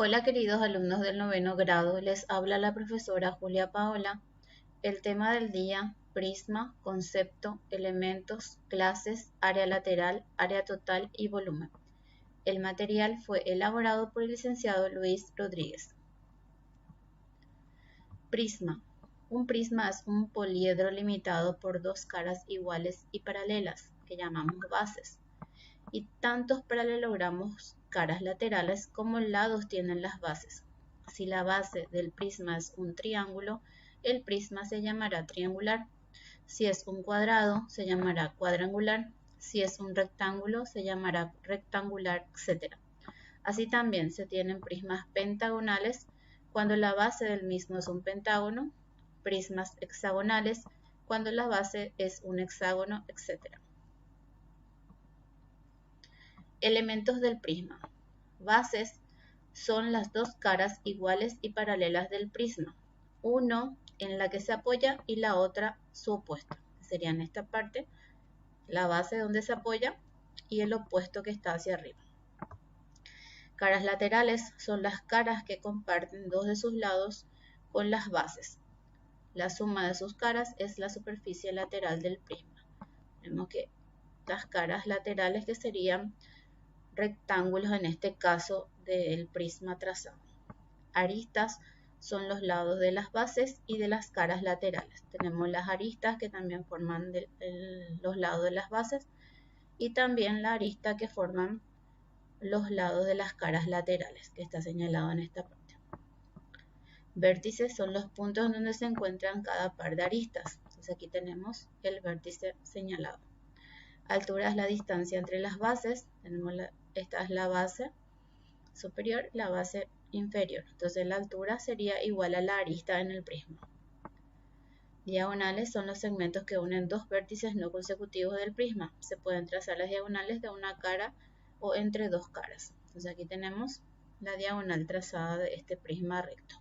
Hola queridos alumnos del noveno grado, les habla la profesora Julia Paola. El tema del día, prisma, concepto, elementos, clases, área lateral, área total y volumen. El material fue elaborado por el licenciado Luis Rodríguez. Prisma. Un prisma es un poliedro limitado por dos caras iguales y paralelas, que llamamos bases. Y tantos paralelogramos caras laterales como lados tienen las bases. Si la base del prisma es un triángulo, el prisma se llamará triangular. Si es un cuadrado, se llamará cuadrangular. Si es un rectángulo, se llamará rectangular, etc. Así también se tienen prismas pentagonales cuando la base del mismo es un pentágono, prismas hexagonales cuando la base es un hexágono, etc. Elementos del prisma. Bases son las dos caras iguales y paralelas del prisma, uno en la que se apoya y la otra su opuesto. Sería en esta parte la base donde se apoya y el opuesto que está hacia arriba. Caras laterales son las caras que comparten dos de sus lados con las bases. La suma de sus caras es la superficie lateral del prisma. Vemos que las caras laterales que serían rectángulos en este caso del prisma trazado. Aristas son los lados de las bases y de las caras laterales. Tenemos las aristas que también forman los lados de las bases y también la arista que forman los lados de las caras laterales, que está señalado en esta parte. Vértices son los puntos donde se encuentran cada par de aristas. Entonces aquí tenemos el vértice señalado. Altura es la distancia entre las bases. Esta es la base superior, la base inferior. Entonces la altura sería igual a la arista en el prisma. Diagonales son los segmentos que unen dos vértices no consecutivos del prisma. Se pueden trazar las diagonales de una cara o entre dos caras. Entonces aquí tenemos la diagonal trazada de este prisma recto.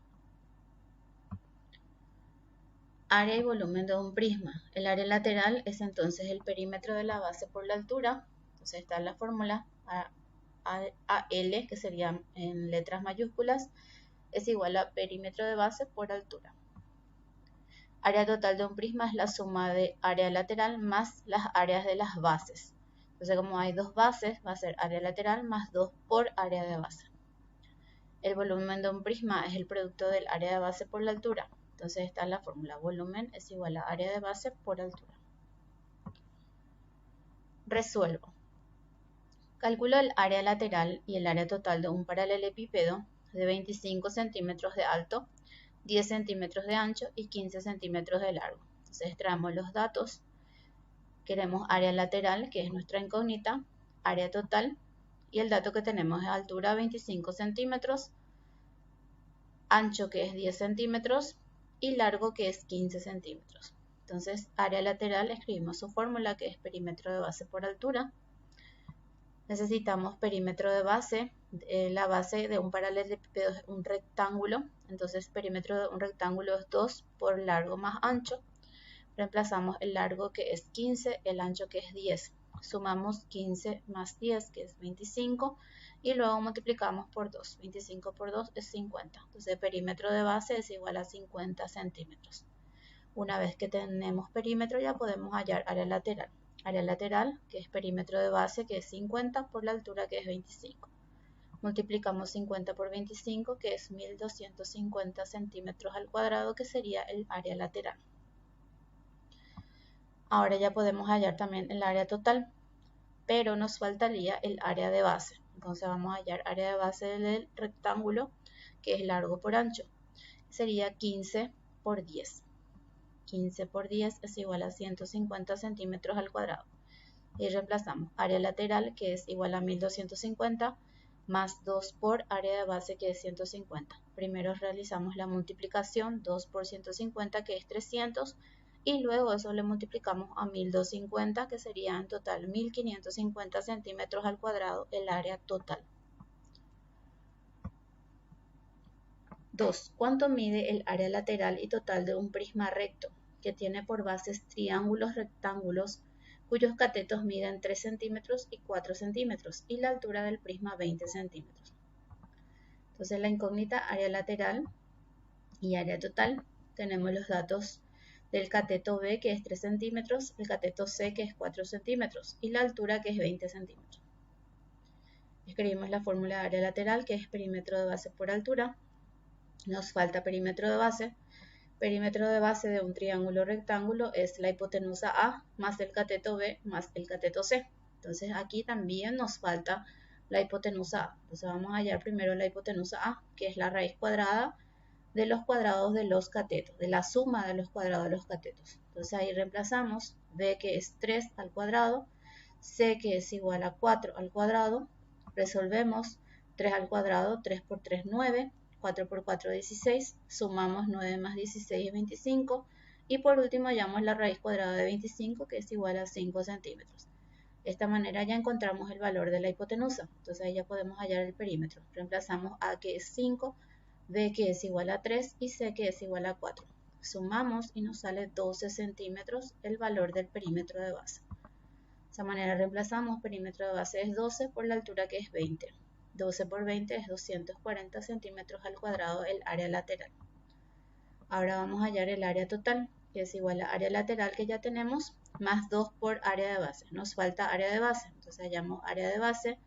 Área y volumen de un prisma. El área lateral es entonces el perímetro de la base por la altura. Entonces está la fórmula AL, que sería en letras mayúsculas, es igual a perímetro de base por altura. Área total de un prisma es la suma de área lateral más las áreas de las bases. Entonces, como hay dos bases, va a ser área lateral más 2 por área de base. El volumen de un prisma es el producto del área de base por la altura. Entonces, esta es la fórmula. Volumen es igual a área de base por altura. Resuelvo. Calculo el área lateral y el área total de un paralelepípedo de 25 centímetros de alto, 10 centímetros de ancho y 15 centímetros de largo. Entonces extraemos los datos. Queremos área lateral, que es nuestra incógnita, área total, y el dato que tenemos es altura 25 centímetros, ancho que es 10 centímetros y largo que es 15 centímetros. Entonces, área lateral, escribimos su fórmula que es perímetro de base por altura. Necesitamos perímetro de base. La base de un paralelepípedo es un rectángulo, entonces perímetro de un rectángulo es 2 por largo más ancho. Reemplazamos el largo que es 15, el ancho que es 10. Sumamos 15 más 10 que es 25 y luego multiplicamos por 2. 25 por 2 es 50. Entonces el perímetro de base es igual a 50 centímetros. Una vez que tenemos perímetro ya podemos hallar área lateral. Área lateral, que es perímetro de base, que es 50 por la altura, que es 25. Multiplicamos 50 por 25, que es 1250 centímetros al cuadrado, que sería el área lateral. Ahora ya podemos hallar también el área total, pero nos faltaría el área de base. Entonces vamos a hallar área de base del rectángulo, que es largo por ancho. Sería 15 por 10. 15 por 10 es igual a 150 centímetros al cuadrado. Y reemplazamos área lateral, que es igual a 1250, más 2 por área de base, que es 150. Primero realizamos la multiplicación, 2 por 150, que es 300, y luego eso le multiplicamos a 1250, que sería en total 1550 centímetros al cuadrado el área total. 2. ¿Cuánto mide el área lateral y total de un prisma recto que tiene por bases triángulos rectángulos cuyos catetos miden 3 centímetros y 4 centímetros y la altura del prisma 20 centímetros? Entonces la incógnita área lateral y área total. Tenemos los datos del cateto B, que es 3 centímetros, el cateto C, que es 4 centímetros, y la altura, que es 20 centímetros. Escribimos la fórmula de área lateral, que es perímetro de base por altura. Nos falta perímetro de base. Perímetro de base de un triángulo rectángulo es la hipotenusa A más el cateto B más el cateto C. Entonces aquí también nos falta la hipotenusa A. Entonces vamos a hallar primero la hipotenusa A, que es la raíz cuadrada de los cuadrados de los catetos, de la suma de los cuadrados de los catetos. Entonces ahí reemplazamos B, que es 3 al cuadrado, C, que es igual a 4 al cuadrado. Resolvemos 3 al cuadrado, 3 por 3, 9. 4 por 4, 16, sumamos 9 más 16 es 25, y por último hallamos la raíz cuadrada de 25, que es igual a 5 centímetros. De esta manera ya encontramos el valor de la hipotenusa, entonces ahí ya podemos hallar el perímetro. Reemplazamos A, que es 5, B, que es igual a 3, y C, que es igual a 4. Sumamos y nos sale 12 centímetros el valor del perímetro de base. De esta manera reemplazamos perímetro de base es 12 por la altura, que es 20. 12 por 20 es 240 centímetros al cuadrado el área lateral. Ahora vamos a hallar el área total, que es igual a área lateral que ya tenemos, más 2 por área de base. Nos falta área de base, entonces hallamos área de base,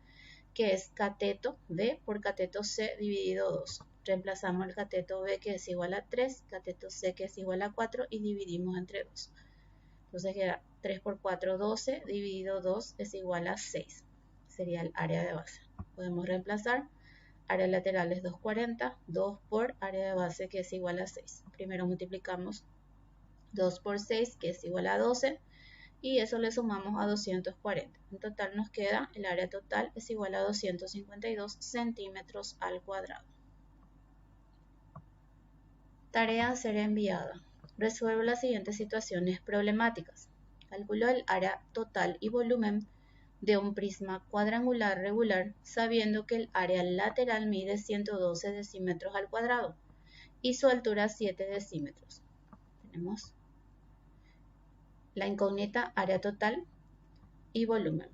que es cateto B por cateto C dividido 2. Reemplazamos el cateto B, que es igual a 3, cateto C, que es igual a 4, y dividimos entre 2. Entonces queda 3 por 4, 12, dividido 2 es igual a 6. Sería el área de base. Podemos reemplazar, área lateral es 240, 2 por área de base, que es igual a 6. Primero multiplicamos 2 por 6, que es igual a 12, y eso le sumamos a 240. En total nos queda, el área total es igual a 252 centímetros al cuadrado. Tarea a ser enviada. Resuelve las siguientes situaciones problemáticas. Calculo el área total y volumen de un prisma cuadrangular regular, sabiendo que el área lateral mide 112 decímetros al cuadrado y su altura 7 decímetros. Tenemos la incógnita área total y volumen.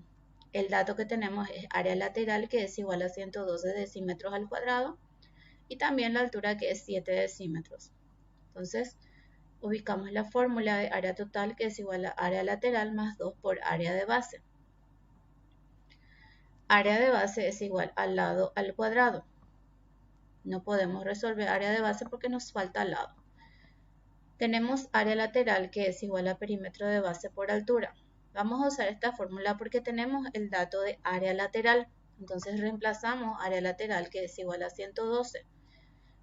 El dato que tenemos es área lateral, que es igual a 112 decímetros al cuadrado, y también la altura, que es 7 decímetros. Entonces, ubicamos la fórmula de área total, que es igual a área lateral más 2 por área de base. Área de base es igual al lado al cuadrado. No podemos resolver área de base porque nos falta lado. Tenemos área lateral, que es igual a perímetro de base por altura. Vamos a usar esta fórmula porque tenemos el dato de área lateral. Entonces reemplazamos área lateral, que es igual a 112.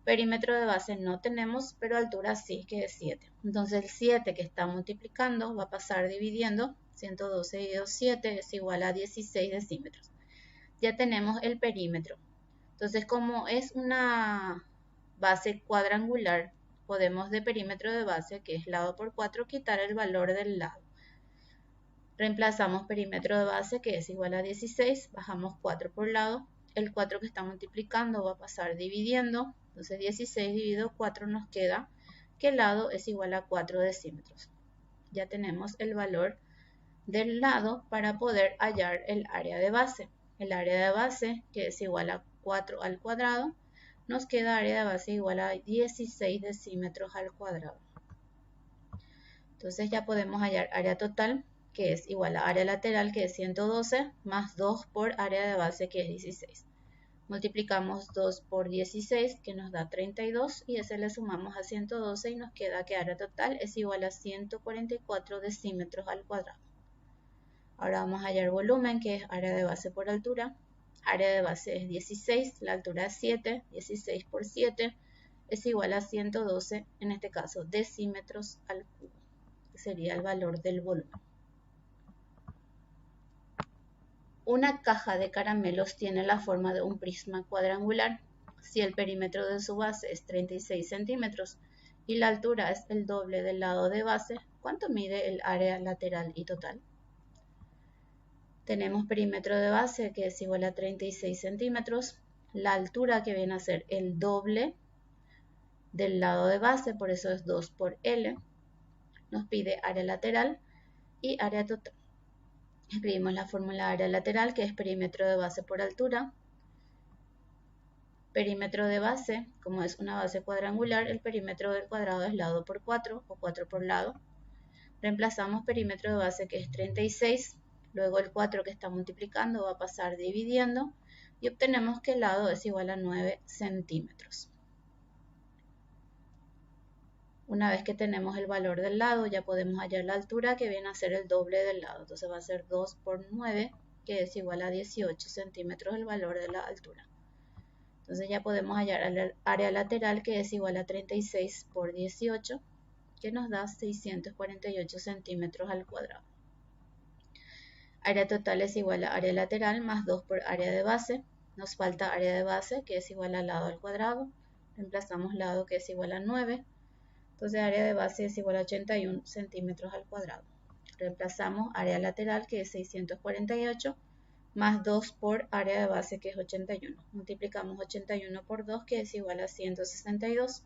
Perímetro de base no tenemos, pero altura sí, que es 7. Entonces el 7 que está multiplicando va a pasar dividiendo. 112 dividido 7 es igual a 16 decímetros. Ya tenemos el perímetro. Entonces, como es una base cuadrangular, podemos de perímetro de base, que es lado por 4, quitar el valor del lado. Reemplazamos perímetro de base, que es igual a 16, bajamos 4 por lado. El 4 que está multiplicando va a pasar dividiendo. Entonces 16 dividido 4 nos queda que el lado es igual a 4 decímetros. Ya tenemos el valor del lado para poder hallar el área de base. El área de base, que es igual a 4 al cuadrado, nos queda área de base igual a 16 decímetros al cuadrado. Entonces ya podemos hallar área total, que es igual a área lateral, que es 112, más 2 por área de base, que es 16. Multiplicamos 2 por 16, que nos da 32, y ese le sumamos a 112 y nos queda que área total es igual a 144 decímetros al cuadrado. Ahora vamos a hallar volumen, que es área de base por altura. Área de base es 16, la altura es 7, 16 por 7 es igual a 112, en este caso decímetros al cubo, que sería el valor del volumen. Una caja de caramelos tiene la forma de un prisma cuadrangular. Si el perímetro de su base es 36 centímetros y la altura es el doble del lado de base, ¿cuánto mide el área lateral y total? Tenemos perímetro de base, que es igual a 36 centímetros, la altura, que viene a ser el doble del lado de base, por eso es 2 por L. Nos pide área lateral y área total. Escribimos la fórmula de área lateral, que es perímetro de base por altura, Perímetro de base, como es una base cuadrangular, el perímetro del cuadrado es lado por 4 o 4 por lado. Reemplazamos perímetro de base que es 36, luego el 4 que está multiplicando va a pasar dividiendo y obtenemos que el lado es igual a 9 centímetros. Una vez que tenemos el valor del lado, ya podemos hallar la altura que viene a ser el doble del lado. Entonces va a ser 2 por 9, que es igual a 18 centímetros el valor de la altura. Entonces ya podemos hallar el área lateral que es igual a 36 por 18, que nos da 648 centímetros al cuadrado. Área total es igual a área lateral más 2 por área de base. Nos falta área de base que es igual al lado al cuadrado. Reemplazamos lado que es igual a 9. Entonces área de base es igual a 81 centímetros al cuadrado. Reemplazamos área lateral que es 648 más 2 por área de base que es 81. Multiplicamos 81 por 2 que es igual a 162.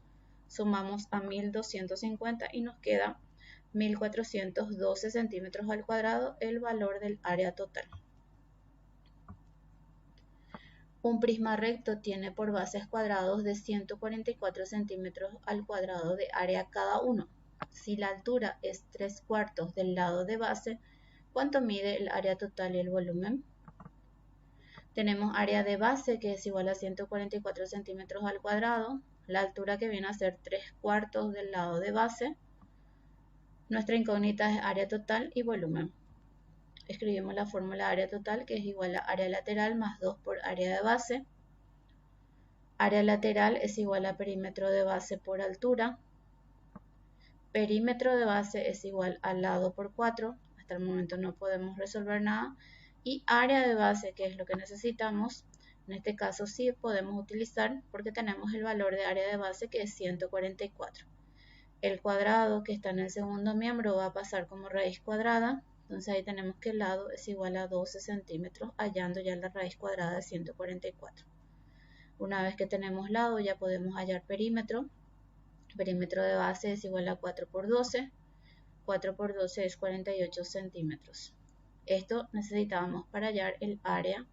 Sumamos a 1250 y nos queda 1412 centímetros al cuadrado el valor del área total. Un prisma recto tiene por bases cuadrados de 144 centímetros al cuadrado de área cada uno. Si la altura es 3/4 del lado de base, ¿cuánto mide el área total y el volumen? Tenemos área de base que es igual a 144 centímetros al cuadrado, la altura que viene a ser 3/4 del lado de base. Nuestra incógnita es área total y volumen. Escribimos la fórmula área total que es igual a área lateral más 2 por área de base. Área lateral es igual a perímetro de base por altura. Perímetro de base es igual al lado por 4. Hasta el momento no podemos resolver nada. Y área de base, que es lo que necesitamos, en este caso sí podemos utilizar porque tenemos el valor de área de base que es 144. El cuadrado que está en el segundo miembro va a pasar como raíz cuadrada. Entonces ahí tenemos que el lado es igual a 12 centímetros, hallando ya la raíz cuadrada de 144. Una vez que tenemos lado ya podemos hallar perímetro. Perímetro de base es igual a 4 por 12. 4 por 12 es 48 centímetros. Esto necesitábamos para hallar el área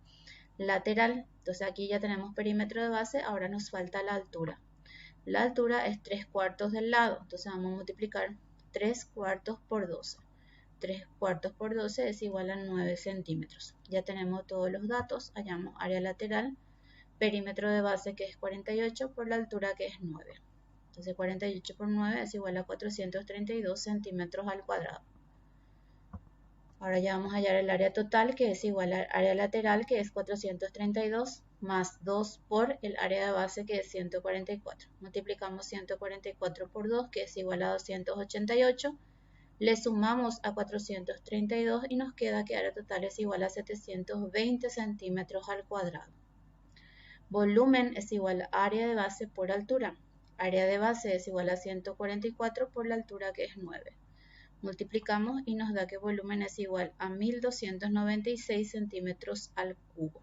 lateral. Entonces aquí ya tenemos perímetro de base, ahora nos falta la altura. La altura es 3/4 del lado, entonces vamos a multiplicar 3/4 por 12. 3/4 por 12 es igual a 9 centímetros. Ya tenemos todos los datos, hallamos área lateral, perímetro de base que es 48 por la altura que es 9. Entonces 48 por 9 es igual a 432 centímetros al cuadrado. Ahora ya vamos a hallar el área total que es igual al área lateral que es 432 más 2 por el área de base que es 144. Multiplicamos 144 por 2 que es igual a 288. Le sumamos a 432 y nos queda que área total es igual a 720 centímetros al cuadrado. Volumen es igual a área de base por altura. Área de base es igual a 144 por la altura que es 9. Multiplicamos y nos da que volumen es igual a 1296 centímetros al cubo.